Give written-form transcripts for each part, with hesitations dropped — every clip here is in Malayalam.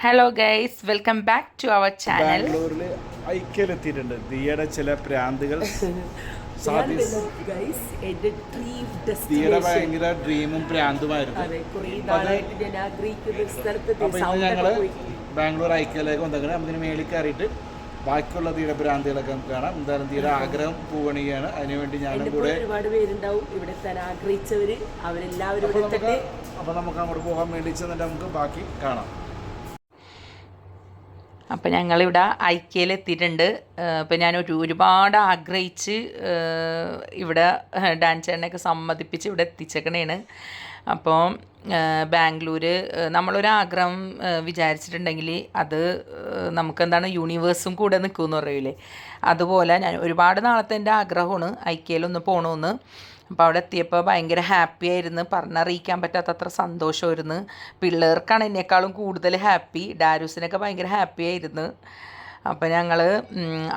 Hello guys, welcome back to our channel. ബാംഗ്ലൂരിൽ ഐക്യയിലെത്തിയിട്ടുണ്ട്. ദിയയുടെ ചില പ്രാന്തുകൾ ദിയയുടെ ഭയങ്കര ഡ്രീമും പ്രാന്തുമായിരുന്നു. അപ്പോൾ ഇന്ന് ഞങ്ങൾ ബാംഗ്ലൂർ ഐക്യയിലേക്ക് വന്നേക്കണം. നമുക്കിന് മേളിൽ കയറിയിട്ട് ബാക്കിയുള്ള ദിയുടെ ഭ്രാന്തികളൊക്കെ നമുക്ക് കാണാം. എന്തായാലും ദിയുടെ ആഗ്രഹം പൂവണിയാണ്. അതിനുവേണ്ടി ഞാനും കൂടെ ഒരുപാട് പേരുണ്ടാവും ഇവിടെ എത്താൻ ആഗ്രഹിച്ചവര്, അവരെല്ലാവരും. അപ്പോൾ നമുക്ക് അങ്ങോട്ട് പോകാൻ വേണ്ടി ചെന്നിട്ട് നമുക്ക് ബാക്കി കാണാം. അപ്പോൾ ഞങ്ങളിവിടെ ഐക്യയിൽ എത്തിയിട്ടുണ്ട്. അപ്പോൾ ഞാൻ ഒരുപാട് ആഗ്രഹിച്ച് ഇവിടെ ഡാൻസ് ചേട്ടനെയൊക്കെ സമ്മതിപ്പിച്ച് ഇവിടെ എത്തിച്ചേക്കണേണ്. അപ്പോൾ ബാംഗ്ലൂർ നമ്മളൊരാഗ്രഹം വിചാരിച്ചിട്ടുണ്ടെങ്കിൽ അത് നമുക്കെന്താണ് യൂണിവേഴ്സും കൂടെ നിൽക്കുമെന്ന് പറയൂലേ, അതുപോലെ ഞാൻ ഒരുപാട് നാളത്തെ എൻ്റെ ആഗ്രഹമാണ് ഐക്യയിലൊന്ന് പോകണമെന്ന്. അപ്പോൾ അവിടെ എത്തിയപ്പോൾ ഭയങ്കര ഹാപ്പി ആയിരുന്നു, പറഞ്ഞറിയിക്കാൻ പറ്റാത്തത്ര സന്തോഷമായിരുന്നു. പിള്ളേർക്കാണ് എന്നെക്കാളും കൂടുതൽ ഹാപ്പി, ഡാരൂസിനൊക്കെ ഭയങ്കര ഹാപ്പി ആയിരുന്നു. അപ്പോൾ ഞങ്ങൾ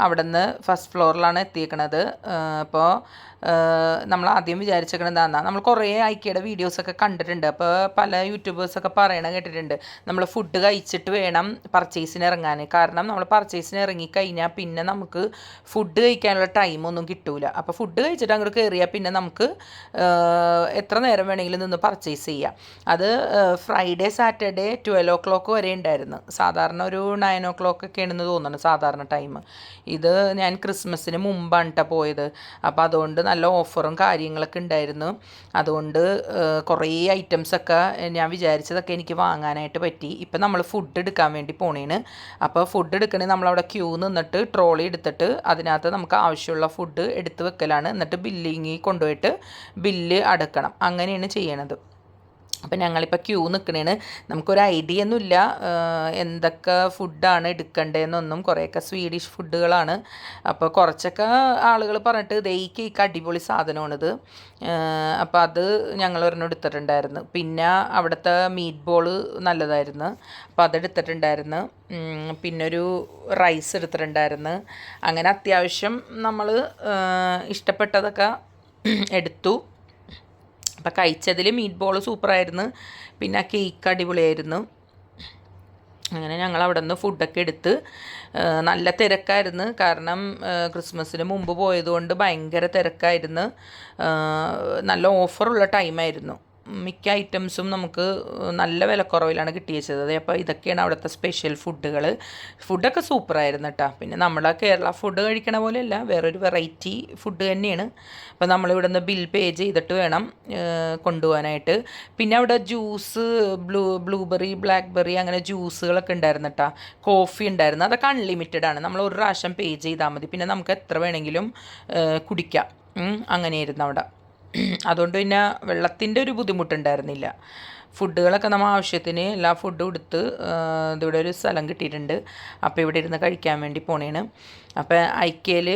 അവിടെ നിന്ന് ഫസ്റ്റ് ഫ്ലോറിലാണ് എത്തിയേക്കണത്. അപ്പോൾ നമ്മൾ ആദ്യം വിചാരിച്ചേക്കണത് എന്താണെന്നാ, നമ്മൾ കുറേ ഐക്യയുടെ വീഡിയോസൊക്കെ കണ്ടിട്ടുണ്ട്. അപ്പോൾ പല യൂട്യൂബേഴ്സൊക്കെ പറയണ കേട്ടിട്ടുണ്ട്, നമ്മൾ ഫുഡ് കഴിച്ചിട്ട് വേണം പർച്ചേസിന് ഇറങ്ങാൻ. കാരണം നമ്മൾ പർച്ചേസിന് ഇറങ്ങിക്കഴിഞ്ഞാൽ പിന്നെ നമുക്ക് ഫുഡ് കഴിക്കാനുള്ള ടൈമൊന്നും കിട്ടൂല. അപ്പോൾ ഫുഡ് കഴിച്ചിട്ട് അങ്ങോട്ട് കയറിയാൽ പിന്നെ നമുക്ക് എത്ര നേരം വേണമെങ്കിലും നിന്ന് പർച്ചേസ് ചെയ്യാം. അത് ഫ്രൈഡേ സാറ്റർഡേ 12 o'clock വരെ ഉണ്ടായിരുന്നു. സാധാരണ ഒരു 9 o'clock ഒക്കെയാണെന്ന് തോന്നുന്നു സാധാരണ ടൈം. ഇത് ഞാൻ ക്രിസ്മസിന് മുമ്പാണ് കേട്ടോ പോയത്. അപ്പോൾ അതുകൊണ്ട് നല്ല ഓഫറും കാര്യങ്ങളൊക്കെ ഉണ്ടായിരുന്നു. അതുകൊണ്ട് കുറേ ഐറ്റംസൊക്കെ ഞാൻ വിചാരിച്ചതൊക്കെ എനിക്ക് വാങ്ങാനായിട്ട് പറ്റി. ഇപ്പം നമ്മൾ ഫുഡ് എടുക്കാൻ വേണ്ടി പോണേന്. അപ്പോൾ ഫുഡ് എടുക്കണേ നമ്മളവിടെ ക്യൂ നിന്നിട്ട് ട്രോളി എടുത്തിട്ട് അതിനകത്ത് നമുക്ക് ആവശ്യമുള്ള ഫുഡ് എടുത്ത് വെക്കലാണ്. എന്നിട്ട് ബില്ലിങ്ങിൽ കൊണ്ടുപോയിട്ട് ബില്ല് അടക്കണം. അങ്ങനെയാണ് ചെയ്യണത്. അപ്പം ഞങ്ങളിപ്പോൾ ക്യൂ നിൽക്കണേന്. നമുക്കൊരു ഐഡിയ ഒന്നുമില്ല എന്തൊക്കെ ഫുഡാണ് എടുക്കേണ്ടതെന്നൊന്നും. കുറേയൊക്കെ സ്വീഡിഷ് ഫുഡുകളാണ്. അപ്പോൾ കുറച്ചൊക്കെ ആളുകൾ പറഞ്ഞിട്ട് ഈ കേക്ക് അടിപൊളി സാധനമാണിത്. അപ്പോൾ അത് ഞങ്ങൾ ഒരെണ്ണം എടുത്തിട്ടുണ്ടായിരുന്നു. പിന്നെ അവിടുത്തെ മീറ്റ് ബോള് നല്ലതായിരുന്നു, അപ്പോൾ അതെടുത്തിട്ടുണ്ടായിരുന്നു. പിന്നൊരു റൈസ് എടുത്തിട്ടുണ്ടായിരുന്നു. അങ്ങനെ അത്യാവശ്യം നമ്മൾ ഇഷ്ടപ്പെട്ടതൊക്കെ എടുത്തു. അപ്പം കഴിച്ചതിൽ മീറ്റ് ബോൾ സൂപ്പറായിരുന്നു, പിന്നെ കേക്ക് അടിപൊളിയായിരുന്നു. അങ്ങനെ ഞങ്ങൾ അവിടെ നിന്ന് ഫുഡൊക്കെ എടുത്ത് നല്ല തിരക്കായിരുന്നു. കാരണം ക്രിസ്മസിന് മുമ്പ് പോയതുകൊണ്ട് ഭയങ്കര തിരക്കായിരുന്നു. നല്ല ഓഫറുള്ള ടൈമായിരുന്നു. മിക്ക ഐറ്റംസും നമുക്ക് നല്ല വിലക്കുറവിലാണ് കിട്ടിയത്. അപ്പോൾ ഇതൊക്കെയാണ് അവിടുത്തെ സ്പെഷ്യൽ ഫുഡുകൾ. ഫുഡൊക്കെ സൂപ്പറായിരുന്നു കേട്ടോ. പിന്നെ നമ്മുടെ കേരള ഫുഡ് കഴിക്കണ പോലെയല്ല, വേറൊരു വെറൈറ്റി ഫുഡ് തന്നെയാണ്. അപ്പോൾ നമ്മളിവിടെ നിന്ന് ബിൽ പേ ചെയ്തിട്ട് വേണം കൊണ്ടുപോകാനായിട്ട്. പിന്നെ അവിടെ ജ്യൂസ്, ബ്ലൂബെറി, ബ്ലാക്ക്ബെറി അങ്ങനെ ജ്യൂസുകളൊക്കെ ഉണ്ടായിരുന്നു കേട്ടോ. കോഫി ഉണ്ടായിരുന്നു. അതൊക്കെ അൺലിമിറ്റഡ് ആണ്. നമ്മൾ ഒരു പ്രാവശ്യം പേ ചെയ്താൽ മതി, പിന്നെ നമുക്ക് എത്ര വേണമെങ്കിലും കുടിക്കാം. അങ്ങനെയായിരുന്നു അവിടെ. അതുകൊണ്ട് പിന്നെ വെള്ളത്തിൻ്റെ ഒരു ബുദ്ധിമുട്ടുണ്ടായിരുന്നില്ല. ഫുഡുകളൊക്കെ നമ്മൾ ആവശ്യത്തിന് എല്ലാ ഫുഡും എടുത്ത് ഇതിവിടെ ഒരു സ്ഥലം കിട്ടിയിട്ടുണ്ട്. അപ്പോൾ ഇവിടെ ഇരുന്ന് കഴിക്കാൻ വേണ്ടി പോണേണ്. അപ്പോൾ ഐക്യയിൽ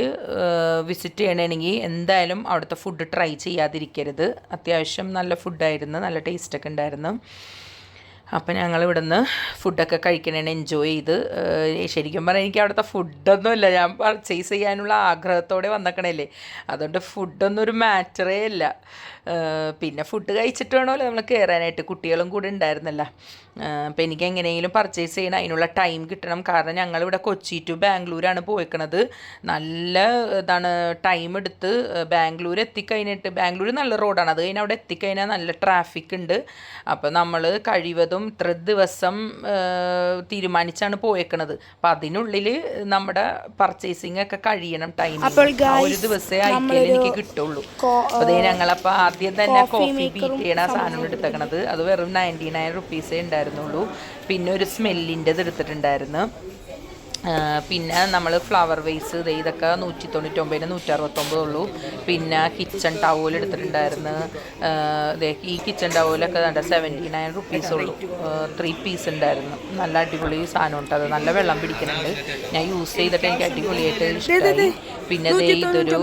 വിസിറ്റ് ചെയ്യണമെങ്കിൽ എന്തായാലും അവിടുത്തെ ഫുഡ് ട്രൈ ചെയ്യാതിരിക്കരുത്. അത്യാവശ്യം നല്ല ഫുഡായിരുന്നു, നല്ല ടേസ്റ്റൊക്കെ ഉണ്ടായിരുന്നു. അപ്പം ഞങ്ങൾ ഇവിടെ നിന്ന് ഫുഡൊക്കെ കഴിക്കണേന് എൻജോയ് ചെയ്ത്. ശരിക്കും പറഞ്ഞാൽ എനിക്ക് അവിടുത്തെ ഫുഡൊന്നുമില്ല, ഞാൻ പർച്ചേസ് ചെയ്യാനുള്ള ആഗ്രഹത്തോടെ വന്നേക്കണല്ലേ, അതുകൊണ്ട് ഫുഡൊന്നും ഒരു മാറ്ററേ ഇല്ല. പിന്നെ ഫുഡ് കഴിച്ചിട്ട് വേണമല്ലോ നമ്മൾ കയറാനായിട്ട്. കുട്ടികളും കൂടെ ഉണ്ടായിരുന്നല്ലോ. അപ്പോൾ എനിക്ക് എങ്ങനെയെങ്കിലും പർച്ചേസ് ചെയ്യണം, അതിനുള്ള ടൈം കിട്ടണം. കാരണം ഞങ്ങളിവിടെ കൊച്ചി ടു ബാംഗ്ലൂരാണ് പോയിക്കണത്. നല്ല ടൈം എടുത്ത് ബാംഗ്ലൂർ എത്തിക്കഴിഞ്ഞിട്ട്, ബാംഗ്ലൂർ നല്ല റോഡാണ്, അത് കഴിഞ്ഞ് അവിടെ എത്തിക്കഴിഞ്ഞാൽ നല്ല ട്രാഫിക് ഉണ്ട്. അപ്പോൾ നമ്മൾ കഴിവതും ഇത്ര ദിവസം തീരുമാനിച്ചാണ് പോയേക്കണത്. അപ്പം അതിനുള്ളിൽ നമ്മുടെ പർച്ചേസിങ് ഒക്കെ കഴിയണം ടൈം. ഒരു ദിവസമേ ഐക്യയിൽ എനിക്ക് കിട്ടുള്ളൂ. അപ്പോൾ അതേ ഞങ്ങളപ്പോൾ ആദ്യം തന്നെ കോഫി ബീറ്റ് ചെയ്യണ സാധനം എടുത്തേക്കണത്. അത് വെറും 99 rupees ഉണ്ടായിരുന്നുള്ളൂ. പിന്നെ ഒരു സ്മെല്ലിൻ്റെത് എടുത്തിട്ടുണ്ടായിരുന്നു. പിന്നെ നമ്മൾ ഫ്ലവർ വേസ് ഇതൊക്കെ 199 169 ഉള്ളൂ. പിന്നെ കിച്ചൺ ടവൽ എടുത്തിട്ടുണ്ടായിരുന്നു. ഈ കിച്ചൺ ടവലൊക്കെ 79 rupees ഉള്ളൂ. 3 പീസ് ഉണ്ടായിരുന്നു. നല്ല അടിപൊളി സാധനം ഉണ്ട്. അത് നല്ല വെള്ളം പിടിക്കുന്നുണ്ട്. ഞാൻ യൂസ് ചെയ്തിട്ട് എനിക്ക് അടിപൊളിയായിട്ട് ഇഷ്ടമായി. പിന്നെ ഇതൊരു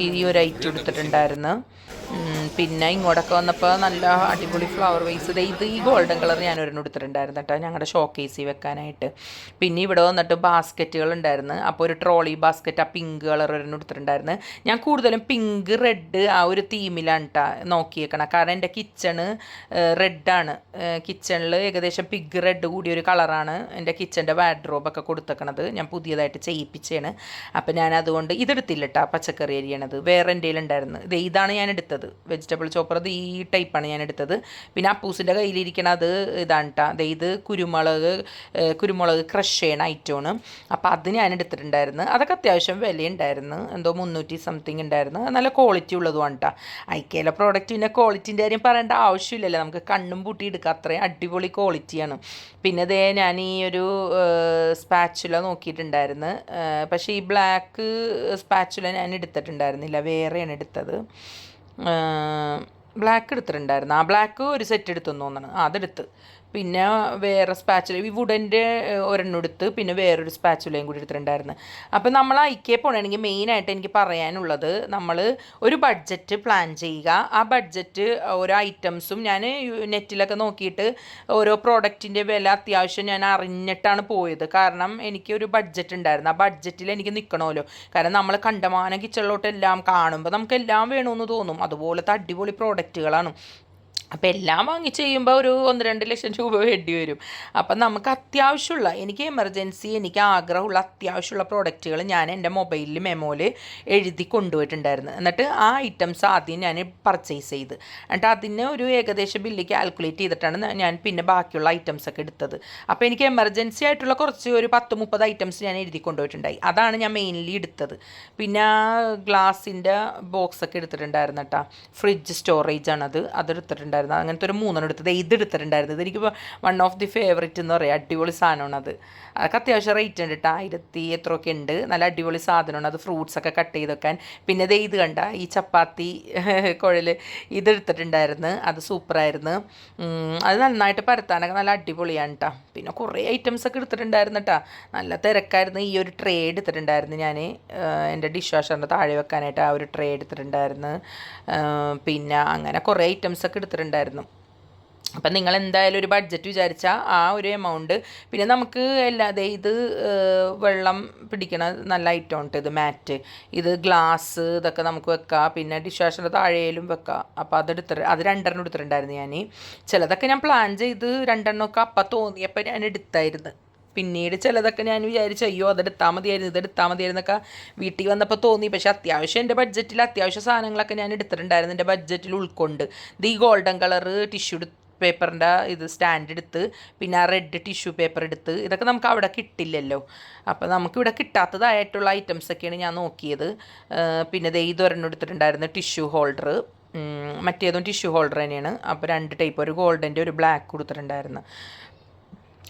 ഈ ഒരു ഐറ്റം എടുത്തിട്ടുണ്ടായിരുന്നു. പിന്നെ ഇങ്ങോട്ടൊക്കെ വന്നപ്പോൾ നല്ല അടിപൊളി ഫ്ലവർ വേസ് ഇത് ഈ ഗോൾഡൻ കളർ ഞാൻ ഒരെണ്ണം എടുത്തിട്ടുണ്ടായിരുന്നു കേട്ടോ, ഞങ്ങളുടെ ഷോക്കേസിൽ വെക്കാനായിട്ട്. പിന്നെ ഇവിടെ വന്നിട്ട് ബാസ്ക്കറ്റുകൾ ഉണ്ടായിരുന്നു. അപ്പോൾ ഒരു ട്രോളി ബാസ്ക്കറ്റ് ആ പിങ്ക് കളർ ഒരെണ്ണം എടുത്തിട്ടുണ്ടായിരുന്നു. ഞാൻ കൂടുതലും പിങ്ക് റെഡ് ആ ഒരു തീമിലാണ് കേട്ടോ നോക്കിയേക്കണം. കാരണം എൻ്റെ കിച്ചണ് റെഡാണ്. കിച്ചണിൽ ഏകദേശം പിങ്ക് റെഡ് കൂടിയ ഒരു കളറാണ് എൻ്റെ കിച്ചൻ്റെ വാർഡ്രോബൊക്കെ കൊടുത്തേക്കണത്. ഞാൻ പുതിയതായിട്ട് ചെയ്യിപ്പിച്ചാണ്. അപ്പം ഞാൻ അതുകൊണ്ട് ഇതെടുത്തില്ല കേട്ടോ, പച്ചക്കറി അരിയണത് വേറെ എൻ്റെ ഉണ്ടായിരുന്നു. ഇതാണ് ഞാൻ എടുത്തത്, വെജിറ്റബിൾ ചോപ്പർ. ഇത് ഈ ടൈപ്പാണ് ഞാൻ എടുത്തത്. പിന്നെ അപ്പൂസിൻ്റെ കയ്യിലിരിക്കണത് ഇതാണ് കേട്ടോ, ഇത് കുരുമുളക് ക്രഷ് ചെയ്യണ ഐറ്റമാണ്. അപ്പോൾ അത് ഞാൻ എടുത്തിട്ടുണ്ടായിരുന്നു. അതൊക്കെ അത്യാവശ്യം വിലയുണ്ടായിരുന്നു, എന്തോ 300 സംതിങ് ഉണ്ടായിരുന്നു. നല്ല ക്വാളിറ്റി ഉള്ളതുമാണ് കേട്ടോ. ഐക്കയിലെ പ്രോഡക്റ്റിൻ്റെ ക്വാളിറ്റീൻ്റെ കാര്യം പറയേണ്ട ആവശ്യമില്ലല്ലോ, നമുക്ക് കണ്ണും പൂട്ടി എടുക്കുക, അത്രയും അടിപൊളി ക്വാളിറ്റിയാണ്. പിന്നെ അതേ ഞാൻ ഈ ഒരു സ്പാച്ചുല നോക്കിയിട്ടുണ്ടായിരുന്നു. പക്ഷേ ഈ ബ്ലാക്ക് സ്പാച്ചുല ഞാൻ എടുത്തിട്ടുണ്ടായിരുന്നില്ല, വേറെയാണ് എടുത്തത്. ബ്ലാക്ക് എടുത്തിട്ടുണ്ടായിരുന്നു. ആ ബ്ലാക്ക് ഒരു സെറ്റ് എടുത്തെന്ന് തോന്നണം, അതെടുത്ത്. പിന്നെ വേറെ സ്പാച്ചുല ഈ വുഡൻ്റെ ഒരെണ്ണം എടുത്ത്, പിന്നെ വേറൊരു സ്പാച്ചുലയും കൂടി എടുത്തിട്ടുണ്ടായിരുന്നു. അപ്പം നമ്മൾ ഐക്യ പോകണമെങ്കിൽ മെയിനായിട്ട് എനിക്ക് പറയാനുള്ളത്, നമ്മൾ ഒരു ബഡ്ജറ്റ് പ്ലാൻ ചെയ്യുക. ആ ബഡ്ജറ്റ് ഓരോ ഐറ്റംസും ഞാൻ നെറ്റിലൊക്കെ നോക്കിയിട്ട് ഓരോ പ്രോഡക്റ്റിൻ്റെ വില അത്യാവശ്യം ഞാൻ അറിഞ്ഞിട്ടാണ് പോയത്. കാരണം എനിക്കൊരു ബഡ്ജറ്റ് ഉണ്ടായിരുന്നു. ആ ബഡ്ജറ്റിൽ എനിക്ക് നിൽക്കണമല്ലോ. കാരണം നമ്മൾ കണ്ടമാനം കിച്ചണിലോട്ടെല്ലാം കാണുമ്പോൾ നമുക്കെല്ലാം വേണമെന്ന് തോന്നും. അതുപോലത്തെ അടിപൊളി പ്രോഡക്റ്റുകളാണ്. അപ്പോൾ എല്ലാം വാങ്ങിച്ച് കഴിയുമ്പോൾ ഒരു 1-2 ലക്ഷം രൂപ വേണ്ടി വരും. അപ്പം നമുക്ക് അത്യാവശ്യമുള്ള, എനിക്ക് എമർജൻസി, എനിക്ക് ആഗ്രഹമുള്ള അത്യാവശ്യമുള്ള പ്രോഡക്റ്റുകൾ ഞാൻ എൻ്റെ മൊബൈലിൽ മെമ്മോയിൽ എഴുതി കൊണ്ടുപോയിട്ടുണ്ടായിരുന്നു. എന്നിട്ട് ആ ഐറ്റംസ് ആദ്യം ഞാൻ പർച്ചേസ് ചെയ്ത്, എന്നിട്ട് അതിന് ഒരു ഏകദേശം ബില്ല് കാൽക്കുലേറ്റ് ചെയ്തിട്ടാണ് ഞാൻ പിന്നെ ബാക്കിയുള്ള ഐറ്റംസൊക്കെ എടുത്തത്. അപ്പോൾ എനിക്ക് എമർജൻസി ആയിട്ടുള്ള കുറച്ച് ഒരു 10-30 ഐറ്റംസ് ഞാൻ എഴുതി കൊണ്ടുപോയിട്ടുണ്ടായി. അതാണ് ഞാൻ മെയിൻലി എടുത്തത്. പിന്നെ ഗ്ലാസിൻ്റെ ബോക്സൊക്കെ എടുത്തിട്ടുണ്ടായിരുന്നു കേട്ടോ, ഫ്രിഡ്ജ് സ്റ്റോറേജ് ആണത്, അതെടുത്തിട്ടുണ്ടായിരുന്നു. അങ്ങനത്തെ ഒരു 3 എടുത്തത്. ഇത് എടുത്തിട്ടുണ്ടായിരുന്നു. ഇതെനിക്ക് 1 ഓഫ് ദി ഫേവറേറ്റ് എന്ന് പറയാം. അടിപൊളി സാധനമാണ് അത്. അതൊക്കെ അത്യാവശ്യം റേറ്റ് ഉണ്ട് കേട്ടോ, 1000 എത്രയൊക്കെ ഉണ്ട്. നല്ല അടിപൊളി സാധനമാണ് അത്, ഫ്രൂട്ട്സൊക്കെ കട്ട് ചെയ്ത് വെക്കാൻ. പിന്നെ ഇത് കണ്ട ഈ ചപ്പാത്തി കുഴൽ ഇതെടുത്തിട്ടുണ്ടായിരുന്നു, അത് സൂപ്പറായിരുന്നു. അത് നന്നായിട്ട് പരത്താനൊക്കെ നല്ല അടിപൊളിയാണ് കേട്ടോ. പിന്നെ കുറേ ഐറ്റംസൊക്കെ എടുത്തിട്ടുണ്ടായിരുന്നു കേട്ടോ, നല്ല തിരക്കായിരുന്നു. ഈ ഒരു ട്രേ എടുത്തിട്ടുണ്ടായിരുന്നു ഞാൻ എൻ്റെ ഡിഷ് വാഷറിൻ്റെ താഴെ വെക്കാനായിട്ട്, ആ ഒരു ട്രേ എടുത്തിട്ടുണ്ടായിരുന്നു. പിന്നെ അങ്ങനെ കുറേ ഐറ്റംസൊക്കെ എടുത്തിട്ടുണ്ടായിരുന്നു. അപ്പം നിങ്ങൾ എന്തായാലും ഒരു ബഡ്ജറ്റ് വിചാരിച്ചാൽ ആ ഒരു എമൗണ്ട്. പിന്നെ നമുക്ക് അല്ലാതെ ഇത് വെള്ളം പിടിക്കണ നല്ല ഐറ്റം ഉണ്ട്, ഇത് മാറ്റ്, ഇത് ഗ്ലാസ്, ഇതൊക്കെ നമുക്ക് വെക്കാം. പിന്നെ ഡിഷ് വാഷറിൻ്റെ താഴെയിലും വെക്കാം. അപ്പോൾ അത് 2 എടുത്തിട്ടുണ്ടായിരുന്നു ഞാൻ. ചിലതൊക്കെ ഞാൻ പ്ലാൻ ചെയ്ത് 2 അപ്പം തോന്നിയപ്പോൾ ഞാൻ എടുത്തായിരുന്നു. പിന്നീട് ചിലതൊക്കെ ഞാൻ വിചാരിച്ചു അയ്യോ അതെടുത്താൽ മതിയായിരുന്നു, ഇതെടുത്താൽ മതിയായിരുന്നൊക്കെ വീട്ടിൽ വന്നപ്പോൾ തോന്നി. പക്ഷേ അത്യാവശ്യം എൻ്റെ ബഡ്ജറ്റിൽ അത്യാവശ്യ സാധനങ്ങളൊക്കെ ഞാൻ എടുത്തിട്ടുണ്ടായിരുന്നു, എൻ്റെ ബഡ്ജറ്റിൽ ഉൾക്കൊണ്ട്. ഇത് ഈ ഗോൾഡൻ കളർ ടിഷ്യൂ പേപ്പറിൻ്റെ ഇത് സ്റ്റാൻഡ് എടുത്ത്, പിന്നെ ആ റെഡ് ടിഷ്യൂ പേപ്പർ എടുത്ത്. ഇതൊക്കെ നമുക്ക് അവിടെ കിട്ടില്ലല്ലോ, അപ്പോൾ നമുക്കിവിടെ കിട്ടാത്തതായിട്ടുള്ള ഐറ്റംസൊക്കെയാണ് ഞാൻ നോക്കിയത്. പിന്നെ ഇതൊരെണ്ണം എടുത്തിട്ടുണ്ടായിരുന്നു, ടിഷ്യൂ ഹോൾഡർ. മറ്റേതും ടിഷ്യൂ ഹോൾഡർ തന്നെയാണ്. അപ്പോൾ 2 ടൈപ്പ്, ഒരു ഗോൾഡൻ്റെ ഒരു ബ്ലാക്ക് കൊടുത്തിട്ടുണ്ടായിരുന്നു.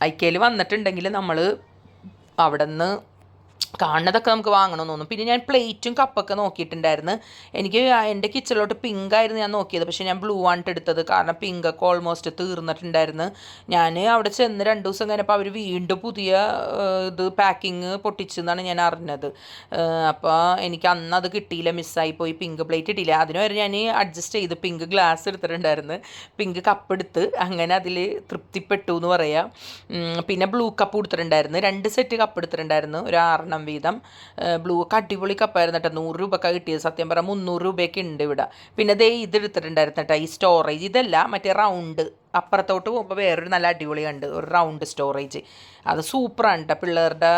ഐക്കയിൽ വന്നിട്ടുണ്ടെങ്കിൽ നമ്മൾ അവിടെ നിന്ന് കാണുന്നതൊക്കെ നമുക്ക് വാങ്ങണമെന്ന് തോന്നും. പിന്നെ ഞാൻ പ്ലേറ്റും കപ്പൊക്കെ നോക്കിയിട്ടുണ്ടായിരുന്നു. എനിക്ക് എൻ്റെ കിച്ചണിലോട്ട് പിങ്ക് ആയിരുന്നു ഞാൻ നോക്കിയത്, പക്ഷേ ഞാൻ ബ്ലൂ ആണ് എടുത്തത്. കാരണം പിങ്കൊക്കെ ഓൾമോസ്റ്റ് തീർന്നിട്ടുണ്ടായിരുന്നു. ഞാൻ അവിടെ ചെന്ന് 2 ദിവസം കഴിഞ്ഞപ്പോൾ അവർ വീണ്ടും പുതിയ ഇത് പാക്കിങ് പൊട്ടിച്ചെന്നാണ് ഞാൻ അറിഞ്ഞത്. അപ്പോൾ എനിക്ക് അന്ന് അത് കിട്ടിയില്ല, മിസ്സായി പോയി, പിങ്ക് പ്ലേറ്റ് കിട്ടിയില്ല. അതിന് വരെ ഞാൻ അഡ്ജസ്റ്റ് ചെയ്ത് പിങ്ക് ഗ്ലാസ് എടുത്തിട്ടുണ്ടായിരുന്നു, പിങ്ക് കപ്പ് എടുത്ത്, അങ്ങനെ അതിൽ തൃപ്തിപ്പെട്ടു എന്ന് പറയാം. പിന്നെ ബ്ലൂ കപ്പ് കൊടുത്തിട്ടുണ്ടായിരുന്നു, 2 സെറ്റ് കപ്പ് എടുത്തിട്ടുണ്ടായിരുന്നു, ഒരു 6 വീതം. ബ്ലൂ ഒക്കെ അടിപൊളി കപ്പായിരുന്നു കേട്ടോ, 100 രൂപയ്ക്ക് കിട്ടിയത്. സത്യം പറഞ്ഞാൽ 300 രൂപയൊക്കെ ഉണ്ട് ഇവിടെ. പിന്നെ ഇത് എടുത്തിട്ടുണ്ടായിരുന്നു കേട്ടോ, ഈ സ്റ്റോറേജ്. ഇതല്ല, മറ്റേ റൗണ്ട്, അപ്പുറത്തോട്ട് പോകുമ്പോൾ വേറൊരു നല്ല അടിപൊളി ഉണ്ട്, ഒരു റൗണ്ട് സ്റ്റോറേജ്. അത് സൂപ്പറാണ് കേട്ടോ. പിള്ളേരുടെ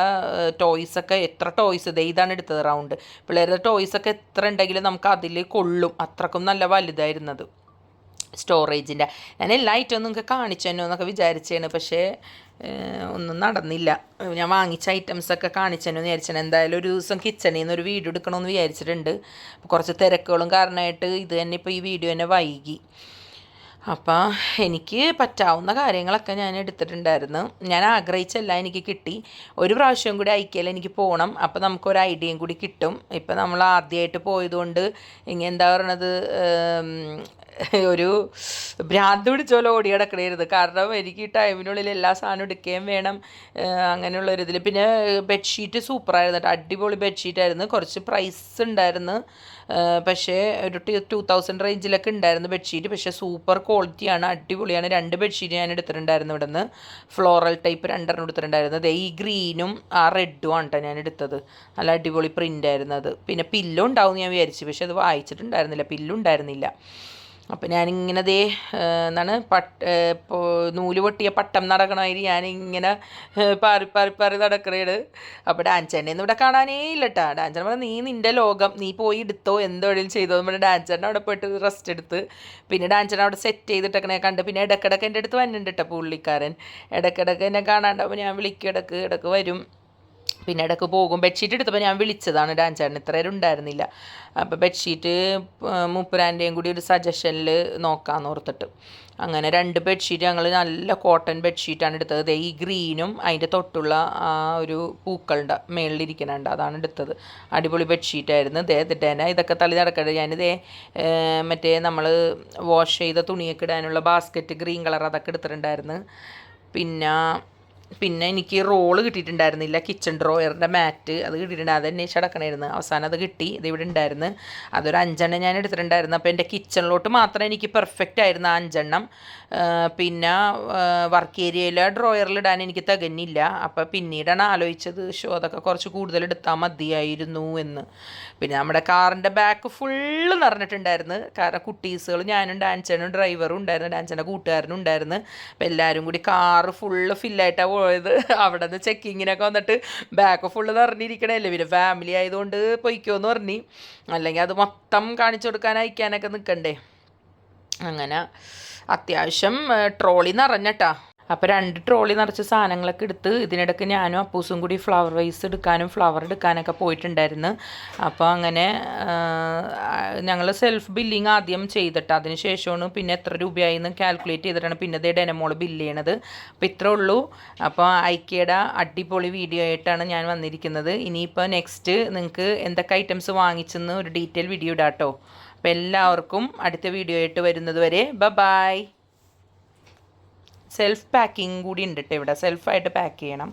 ടോയ്സൊക്കെ, എത്ര ടോയ്സ്, ഇതാണ് എടുത്തത് റൗണ്ട്. പിള്ളേരുടെ ടോയ്സൊക്കെ എത്ര ഉണ്ടെങ്കിലും നമുക്ക് അതിൽ കൊള്ളും, അത്രക്കും നല്ല വലുതായിരുന്നത് സ്റ്റോറേജിൻ്റെ. ഞാൻ എല്ലാ ഐറ്റവും നിങ്ങൾക്ക് കാണിച്ചു തന്നോ എന്നൊക്കെ വിചാരിച്ചാണ്, പക്ഷേ ഒന്നും നടന്നില്ല. ഞാൻ വാങ്ങിച്ച ഐറ്റംസൊക്കെ കാണിച്ചു തന്നോ എന്ന് വിചാരിച്ചാണ്. എന്തായാലും ഒരു ദിവസം കിച്ചണിൽ നിന്ന് ഒരു വീഡിയോ എടുക്കണമെന്ന് വിചാരിച്ചിട്ടുണ്ട്. കുറച്ച് തിരക്കുകളും കാരണമായിട്ട് ഇത് തന്നെ ഇപ്പോൾ ഈ വീഡിയോ തന്നെ വൈകി. അപ്പോൾ എനിക്ക് പറ്റാവുന്ന കാര്യങ്ങളൊക്കെ ഞാൻ എടുത്തിട്ടുണ്ടായിരുന്നു. ഞാൻ ആഗ്രഹിച്ചല്ല എനിക്ക് കിട്ടി. ഒരു പ്രാവശ്യം കൂടി ഐക്യയിൽ എനിക്ക് പോകണം, അപ്പോൾ നമുക്കൊരു ഐഡിയയും കൂടി കിട്ടും. ഇപ്പം നമ്മൾ ആദ്യമായിട്ട് പോയതുകൊണ്ട് എന്താ പറയണത്, ഒരു ഭ്രാന്ത് പിടിച്ചോലെ ഓടി കിടക്കണമായിരുന്നു. കാരണം എനിക്ക് ഈ ടൈമിനുള്ളിൽ എല്ലാ സാധനവും എടുക്കുകയും വേണം, അങ്ങനെയുള്ള ഒരു ഇതിൽ. പിന്നെ ബെഡ്ഷീറ്റ് സൂപ്പറായിരുന്നു കേട്ടോ, അടിപൊളി ബെഡ്ഷീറ്റായിരുന്നു. കുറച്ച് പ്രൈസ് ഉണ്ടായിരുന്നു, പക്ഷേ ഒരു 2000 റേഞ്ചിലൊക്കെ ഉണ്ടായിരുന്നു ബെഡ്ഷീറ്റ്. പക്ഷേ സൂപ്പർ ക്വാളിറ്റിയാണ്, അടിപൊളിയാണ്. 2 ബെഡ്ഷീറ്റ് ഞാൻ എടുത്തിട്ടുണ്ടായിരുന്നു ഇവിടെ നിന്ന്, ഫ്ലോറൽ ടൈപ്പ് 2 എടുത്തിട്ടുണ്ടായിരുന്നത്. ഈ ഗ്രീനും ആ റെഡും ആണ് കേട്ടോ ഞാൻ എടുത്തത്. നല്ല അടിപൊളി പ്രിൻ്റായിരുന്നു അത്. പിന്നെ പില്ലോ ഉണ്ടാവും ഞാൻ വിചാരിച്ചു, പക്ഷേ അത് വായിച്ചിട്ടുണ്ടായിരുന്നില്ല, പില്ലോ ഉണ്ടായിരുന്നില്ല. അപ്പം ഞാനിങ്ങനെ എന്താണ് നൂല് പൊട്ടിയ പട്ടം നടക്കണമാതിരി ഞാനിങ്ങനെ പാറി നടക്കണേണ്. അപ്പോൾ ഡാൻസേട്ടനെയൊന്നും ഇവിടെ കാണാനേ ഇല്ല കേട്ടോ. ഡാൻസേട്ടൻ പറഞ്ഞാൽ നീ നിൻ്റെ ലോകം, നീ പോയി എടുത്തോ, എന്തെങ്കിലും ചെയ്തോ എന്ന് പറഞ്ഞാൽ ഡാൻസേട്ടൻ അവിടെ പോയിട്ട് റെസ്റ്റ് എടുത്ത്. പിന്നെ ഡാൻസേട്ടൻ അവിടെ സെറ്റ് ചെയ്തിട്ടൊക്കെ കണ്ട്. പിന്നെ ഇടയ്ക്കിടയ്ക്ക് എൻ്റെ അടുത്ത് വന്നിട്ടുണ്ട് കേട്ടോ പുള്ളിക്കാരൻ. ഇടയ്ക്കിടയ്ക്ക് എന്നെ കാണാണ്ടാവുമ്പോൾ ഞാൻ വിളിക്കും, ഇടയ്ക്ക് വരും, പിന്നെ ഇടയ്ക്ക് പോകും. ബെഡ്ഷീറ്റ് എടുത്തപ്പോൾ ഞാൻ വിളിച്ചതാണ് ഡാൻസേട്ടൻ, ഇത്രയും ഉണ്ടായിരുന്നില്ല. അപ്പോൾ ബെഡ്ഷീറ്റ് മൂപ്പരാൻ്റെയും കൂടി ഒരു സജഷനിൽ നോക്കാമെന്ന് ഓർത്തിട്ട് അങ്ങനെ 2 ബെഡ്ഷീറ്റ് ഞങ്ങൾ നല്ല കോട്ടൺ ബെഡ്ഷീറ്റാണ് എടുത്തത്. ഈ ഗ്രീനും അതിൻ്റെ തൊട്ടുള്ള ആ ഒരു പൂക്കളുടെ മേളിലിരിക്കുന്നുണ്ട്, അതാണ് എടുത്തത്. അടിപൊളി ബെഡ്ഷീറ്റായിരുന്നു. ഇതിട്ടേനെ ഇതൊക്കെ തള്ളി നടക്കട്ടെ. ഞാനിതേ മറ്റേ നമ്മൾ വാഷ് ചെയ്ത തുണിയൊക്കെ ഇടാനുള്ള ബാസ്ക്കറ്റ് ഗ്രീൻ കളർ അതൊക്കെ എടുത്തിട്ടുണ്ടായിരുന്നു. പിന്നെ എനിക്ക് റോള് കിട്ടിയിട്ടുണ്ടായിരുന്നില്ല, കിച്ചൺ ഡ്രോയറിൻ്റെ മാറ്റ് അത് കിട്ടിയിട്ടുണ്ട്. അത് തന്നെ ചടക്കണമായിരുന്നു. അവസാനം അത് കിട്ടി, ഇത് ഇവിടെ ഉണ്ടായിരുന്നു. അതൊരു 5 എണ്ണം ഞാൻ എടുത്തിട്ടുണ്ടായിരുന്നു. അപ്പോൾ എൻ്റെ കിച്ചണിലോട്ട് മാത്രം എനിക്ക് പെർഫെക്റ്റ് ആയിരുന്നു 5 എണ്ണം. പിന്നെ വർക്ക് ഏരിയയിലെ ഡ്രോയറിലിടാൻ എനിക്ക് തികഞ്ഞില്ല. അപ്പോൾ പിന്നീടാണ് ആലോചിച്ചത് അതൊക്കെ കുറച്ച് കൂടുതൽ എടുത്താൽ മതിയായിരുന്നു എന്ന്. പിന്നെ നമ്മുടെ കാറിൻ്റെ ബാക്ക് ഫുള്ള് നിറഞ്ഞിട്ടുണ്ടായിരുന്നു. കാരണം കുട്ടീസുകൾ, ഞാനും ഡാൻസേനും ഡ്രൈവറും ഉണ്ടായിരുന്നു, ഡാൻസേൻ്റെ കൂട്ടുകാരനും ഉണ്ടായിരുന്നു. അപ്പോൾ എല്ലാവരും കൂടി കാറ് ഫുള്ള് ഫില്ലായിട്ടാണ് പോയത്. അവിടെ നിന്ന് ചെക്കിങ്ങിനൊക്കെ വന്നിട്ട് ബാക്ക് ഫുള്ള് നിറഞ്ഞിരിക്കണമല്ലേ, പിന്നെ ഫാമിലി ആയതുകൊണ്ട് പൊയ്ക്കോന്ന് പറഞ്ഞ്, അല്ലെങ്കിൽ അത് മൊത്തം കാണിച്ചു കൊടുക്കാൻ അയക്കാനൊക്കെ നിൽക്കണ്ടേ. അങ്ങനെ അത്യാവശ്യം ട്രോളി നിറഞ്ഞട്ടാ. അപ്പോൾ 2 ട്രോളി നിറച്ച് സാധനങ്ങളൊക്കെ എടുത്ത് ഇതിനിടയ്ക്ക് ഞാനും അപ്പൂസും കൂടി ഫ്ലവർ വൈസ് എടുക്കാനും ഫ്ലവർ എടുക്കാനൊക്കെ പോയിട്ടുണ്ടായിരുന്നു. അപ്പോൾ അങ്ങനെ ഞങ്ങൾ സെൽഫ് ബില്ലിങ് ആദ്യം ചെയ്തിട്ട് അതിന് ശേഷമാണ് പിന്നെ എത്ര രൂപയായിന്ന് കാൽക്കുലേറ്റ് ചെയ്തിട്ടാണ് പിന്നെ ഡെനമോൾ ബില്ല് ചെയ്യണത്. അപ്പോൾ ഇത്രേ ഉള്ളൂ. അപ്പോൾ ഐക്യയുടെ അടിപൊളി വീഡിയോ ആയിട്ടാണ് ഞാൻ വന്നിരിക്കുന്നത്. ഇനിയിപ്പോൾ നെക്സ്റ്റ് നിങ്ങൾക്ക് എന്തൊക്കെ ഐറ്റംസ് വാങ്ങിച്ചെന്ന് ഒരു ഡീറ്റെയിൽ വീഡിയോ ഇടാം കേട്ടോ. അപ്പോൾ എല്ലാവർക്കും അടുത്ത വീഡിയോ ആയിട്ട് വരുന്നത് വരെ ബൈ. സെൽഫ് പാക്കിങ് കൂടി ഉണ്ട് കേട്ടോ ഇവിടെ, സെൽഫായിട്ട് പാക്ക് ചെയ്യണം.